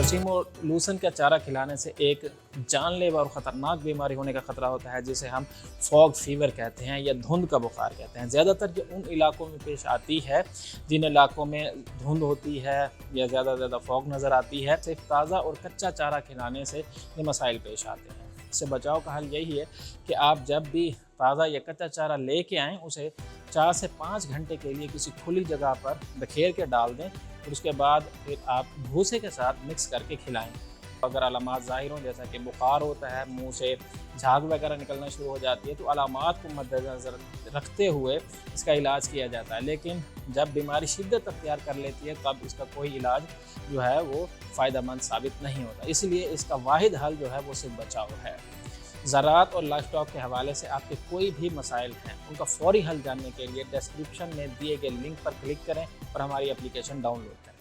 पश्चिमोलूसन का चारा खिलाने से एक जानलेवा और ख़तरनाक बीमारी होने का ख़तरा होता है, जिसे हम फॉग फीवर कहते हैं या धुंध का बुखार कहते हैं। ज़्यादातर ये उन इलाकों में पेश आती है जिन इलाकों में धुंध होती है या ज़्यादा फॉग नज़र आती है। सिर्फ ताज़ा और कच्चा चारा खिलाने से ये मसाइल पेश आते हैं। इससे बचाव का हल यही है कि आप जब भी ताज़ा या कच्चा चारा लेके आएँ, उसे 4 से 5 घंटे के लिए किसी खुली जगह पर बखेर के डाल दें और उसके बाद फिर आप भूसे के साथ मिक्स करके खिलाएं। अगर अलामात ज़ाहिर हों, जैसा कि बुखार होता है, मुंह से झाग वगैरह निकलना शुरू हो जाती है, तो अलामात को मद्देनज़र रखते हुए इसका इलाज किया जाता है। लेकिन जब बीमारी शिद्दत अख्तियार कर लेती है तब इसका कोई इलाज जो है वो फ़ायदेमंद साबित नहीं होता। इसलिए इसका वाहिद हल जो है वो सिर्फ बचाव है। ज़राअत और लाइफ स्टॉक के हवाले से आपके कोई भी मसाइल हैं, उनका फ़ौरी हल जानने के लिए डिस्क्रिप्शन में दिए गए लिंक पर क्लिक करें और हमारी एप्लीकेशन डाउनलोड करें।